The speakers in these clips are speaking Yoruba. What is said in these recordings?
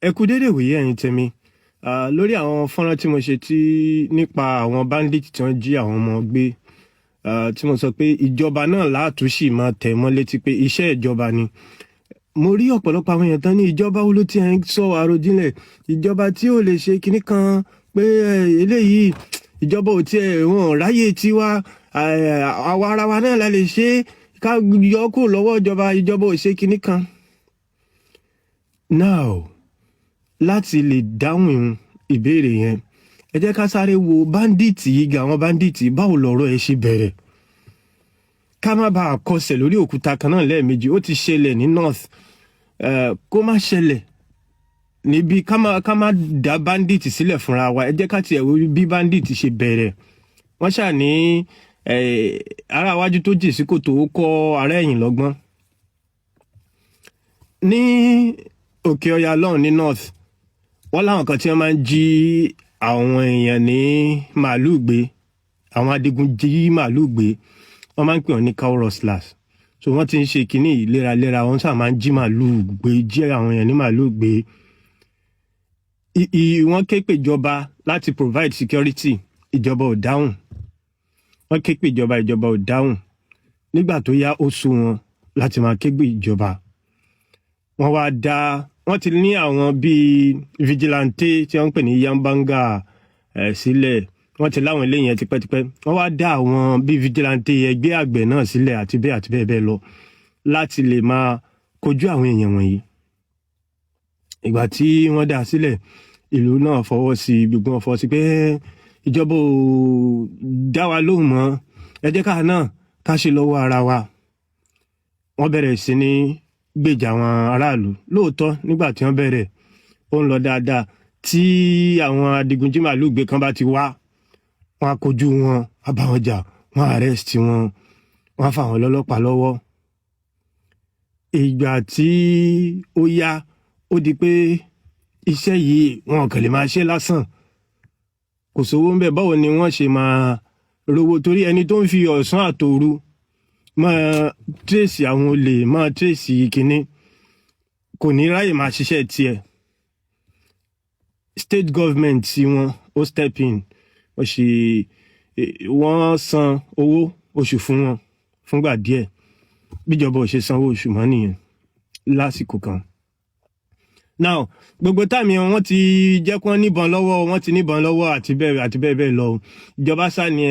Ẹ kú dédé wòye ẹ̀yin tèmi. Lórí àwọn fọ́nrán tí mo ṣe nípa àwọn bandit tí wọ́n jí àwọn ọmọ gbé, tí mo sọ pé ìjọba náà látúnṣì máa tẹ̀ mọ́ létí pé iṣẹ́ ìjọba ni. Mo rí ọ̀pọ̀lọpọ̀ àwọn èèyàn tán ní ìjọba wo ló ti ń sọ Arojinle, ìjọba tí ò lè ṣe kinní kan, pé eléyìí ìjọba ò tiẹ̀ wọn ráyè tiwa, àwa ara wa náà la lè ṣe, ká yọ kúrò lọ́wọ́ ìjọba ò ṣe kinní kan. Now, láti lè dáhùn ìbéèrè yẹn, ẹ jẹ́ ká sáré wo báńdíìtì yìí gan, àwọn báńdíìtì báwo lọ̀rọ̀ ẹ ṣe bẹ̀rẹ̀, ká má bàa kọsẹ̀ lórí òkúta kan náà lẹ́ẹ̀mejì. Ó ti ṣẹlẹ̀ ní north, kó má ṣẹlẹ̀ níbi, ká má dá báńdíìtì sílẹ̀ fúnra wa. Ẹ jẹ́ ká tiẹ̀ wo bí báńdíìtì ṣe bẹ̀rẹ̀. Wọ́n ṣà ní ará iwájú tó jì sí kòtò ó kọ́ ará ẹ̀yìn lọ́gbọ́n. Ní òkè ọya lọ́hùn ní north, wọ́n láwọn kan tí wọ́n máa ń jí àwọn èèyàn ní màálù gbé, àwọn adigun jí màálù gbé, wọ́n máa ń pè wọ́n ní cow rustlers. So wọ́n ti ń ṣe kínní léraléra, wọ́n sáà máa ń jí màálù gbé, jí àwọn èèyàn ní màálù gbé. Wọ́n ké pè ìjọba láti provide security, ìjọba ò dáhùn. Wọ́n ké pè ìjọba ò dáhùn. Nígbà tó yá ó sú wọn láti máa ké pè ìjọba. Wọ́n ti ní àwọn bíi vigilante tí wọ́n ń pè ní yambanga sílẹ̀. Wọ́n ti láwọn eléyìí yẹn tipẹ́tipẹ́. Wọ́n wá dá àwọn bíi vigilante ẹgbẹ́ àgbẹ̀ náà sílẹ̀ àti bẹ́ẹ̀ bẹ́ẹ̀ lọ láti lè máa kojú àwọn èèyàn wọ̀nyí. Ìgbà tí wọ́n dá sílẹ̀, ìlú náà fọwọ́ sí, gbogbo wọn fọwọ́ sí pé ìjọba ò dá wa lóhùn mọ́, ẹ jẹ́ ká náà ká ṣe lọ́wọ́ ara wa. Wọ́n bẹ̀rẹ̀ sí ní gbèjà àwọn aráàlú. Lóòótọ́ nígbà tí wọ́n bẹ̀rẹ̀ ó ń lọ dáadáa. Tí àwọn adigunjí màálù gbé kan bá ti wá, wọ́n á kojú wọn, á bá wọn jà, wọ́n á arrest wọn, wọ́n á fà wọ́n lọ́lọ́pàá lọ́wọ́. Ìgbà tí ó yá, ó di pé iṣẹ́ yìí wọn kàn lè máa ṣe lásán, kò sówó ń bẹ̀. Báwo ni wọ́n ṣe máa rówó? Torí ẹni tó ń fi ọ̀sán àtòru máa tírèsì àwọn olè, máa tírèsì kínní, kò ní ráyè máa ṣiṣẹ́ tiẹ̀. State government tí ó step in, wọ́n san owó oṣù fún wọn fúngbà díẹ̀. Bíjọba ò ṣe sanwó oṣù mọ́ nìyẹn lásìkò kan. Now, gbogbo táàmì wọn ti jẹ́ kí wọ́n níbọn lọ́wọ́ àti bẹ́ẹ̀ lọ. Ìjọba sá ni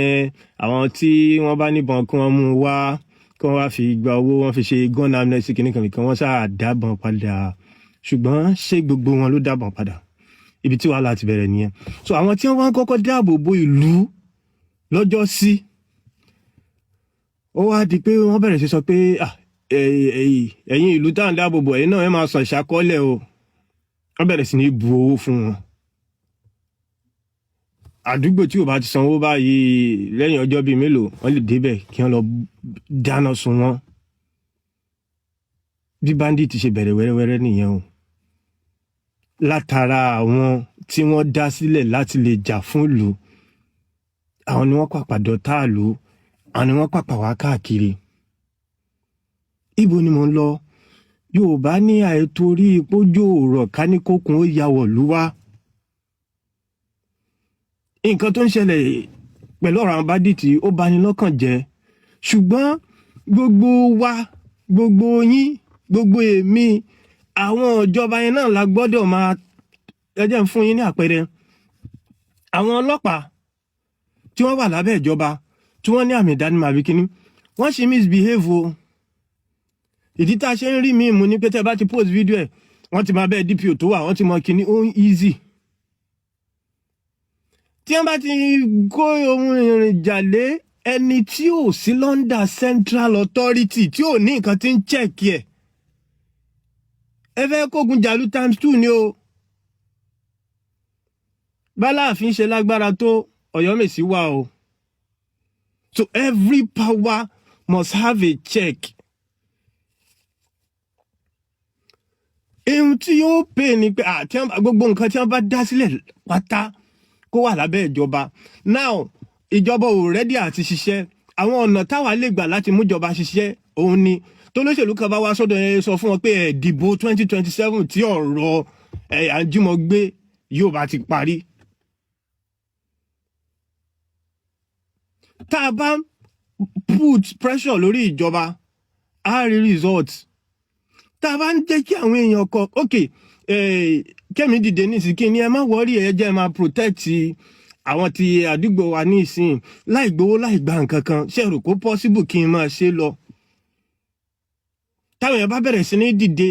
àwọn tí wọ́n bá níbọn kí wọ́n mú wá, kí wọ́n wá fi gba owó, wọ́n fi ṣe gun amnesty kìnnìkan, wọ́n sáà dábọn padà. Ṣùgbọ́n ṣé gbogbo wọn ló dábọn padà? Ibi tí wàhálà ti bẹ̀rẹ̀ nìyẹn. So àwọn tí wọ́n wá kọ́kọ́ dáàbò bo ìlú lọ́jọ́ sí, ó wá di pé wọ́n bẹ̀rẹ̀ sí sọ pé ẹ̀yin ìlú tá à ń dáàbò bò, ẹ̀yin náà ẹ máa san ìṣàkọọ́lẹ̀ o. Wọ́n bẹ̀rẹ̀ sí ní bu owó fún wọn. Àdúgbò tí ò bá ti sanwó báyìí, lẹ́yìn ọjọ́ bíi mélòó, wọ́n lè débẹ̀ kí wọ́n lọ dáná sun wọn. Bí bandit ṣe bẹ̀rẹ̀ wẹ́rẹ́wẹ́rẹ́ nìyẹn o. Látara àwọn tí wọ́n dá sílẹ̀ láti lè jà fún ìlú, àwọn ni wọ́n pàpà dọ̀tá ìlú, àwọn ni wọ́n pàpà wá káàkiri. Ibo ni mò ń lọ? Yorùbá ní àìtorí pójò rọ̀ ká ní kókun ó ya wọ̀lú wá. Nǹkan tó ń ṣẹlẹ̀ pẹ̀lú ọ̀rọ̀ àwọn bádìtì ó bani lọ́kàn jẹ́. Ṣùgbọ́n gbogbo wa, gbogbo yín, gbogbo èmi, àwọn ìjọba yẹn náà la gbọ́dọ̀ máa, ẹ jẹ́ n fún yín ní àpẹẹrẹ. Àwọn ọlọ́pàá tí wọ́n wà lábẹ́ ìjọba, tí wọ́n ní àmì ìdánimọ̀ àbí kíní, wọ́n ṣe misbehave o. Ìdí tá a ṣe ń rí mi mú ní pé tẹ́ bá ti post video ẹ̀, wọ́n ti máa bẹ́ẹ̀ DPO tó wà, wọ́n ti mọ kíní, ó ń easy. Tí wọ́n bá ti kó ohun ìrìn jàlé ẹni tí ò sí London Central Authority, tí ò ní nǹkan tí ń check ẹ̀, ẹ fẹ́ kógun jàlú ×2 ni o. Báláàfin ṣe lágbára tó, Ọ̀yọ́mèsì wà o. So every power must have a check. Ohun tí yóò pè ní pé gbogbo nǹkan tí wọ́n bá dá sílẹ̀ pátá kó wà lábẹ́ ìjọba. Now, ìjọba ò rẹ́dí àti ṣiṣẹ́. Àwọn ọ̀nà táwa lè gbà láti mú ìjọba ṣiṣẹ́ òun ni tó lóṣèlú kan bá wá sọ́dọ̀ ẹ sọ fún wọn pé ẹ dìbò 2027 tí ọ̀rọ̀ àjùmọ̀ gbé yóò bá ti parí. Tá a bá put pressure lórí ìjọba á rí result. Tá a bá ń jẹ́ kí àwọn èèyàn kọ kẹ́mi dìde nísìnyí kí ni ẹ má wọ́rí ẹ jẹ́ máa protect àwọn tí àdúgbò wa ní ìsìn láì gbowó láì gba nǹkan kan ṣe rò kó possible kí n máa ṣe lọ. Táwọn èèyàn bá bẹ̀rẹ̀ sí ní dìde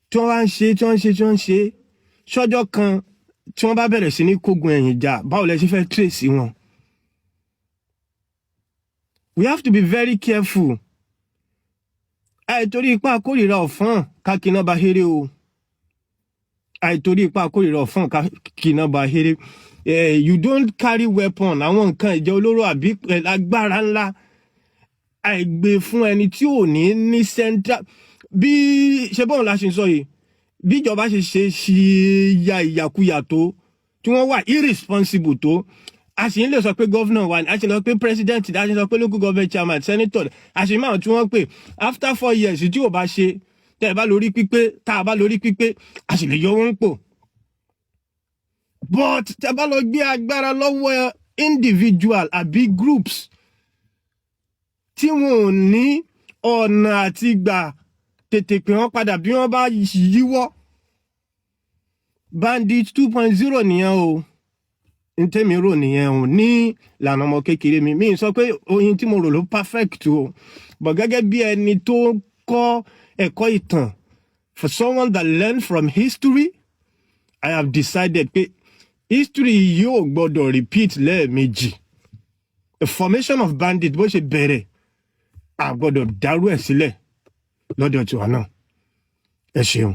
tí wọ́n wá ń ṣe ṣọ́jọ́ kan tí wọ́n bá bẹ̀rẹ̀ sí ní kógun ẹ̀yìn jà báwo lẹ ṣe fẹ́ trace wọn. We have to be very careful. Àìtorí ipá kórìíra ọ̀fọ́n kákiná bá héré o. Àìtorí ipá kórìíra ọ̀fọ́n kákiná bá héré. You don't carry weapon àwọn nǹkan ìjà olóró àbí agbára ńlá àìgbé fún ẹni tí ò ní central bí ṣe bọ́n la ṣe ń sọ yìí bí ìjọba ṣe ya ìyàkuyà tó tí wọ́n wà irresponsible tó a sì ń lè sọ pé governor wa a sì lọ pé president a sì sọ pé local government chairman senator a sì máa tí wọ́n pè after 4 years tí ò bá ṣe tẹ́ ẹ bá lórí pípé tá a bá lórí pípé a sì lè yọ wọ́n pò but tẹ́ ẹ bá lọ gbé agbára lọ́wọ́ individual àbí groups tí wọn ò ní ọ̀nà àti gbà tètè pé wọ́n padà bí wọ́n bá yíwọ́ bandit 2.0 nìyẹn o ntẹ́mi rò nìyẹn o ní lànà ọmọ kékeré mi sọ pé oyin tí mo rò ló perfect o but gẹ́gẹ́ bí ẹni tó kọ́ ẹ̀kọ́ ìtàn for someone that learned from history I have decided pé history yóò gbọ́dọ̀ repeat lẹ́ẹ̀mejì the formation of bandit bó ṣe bẹ̀rẹ̀ a gbọ́dọ̀ dárú ẹ̀ sílẹ̀ lọ́dọ̀ tiwa náà ẹ ṣeun.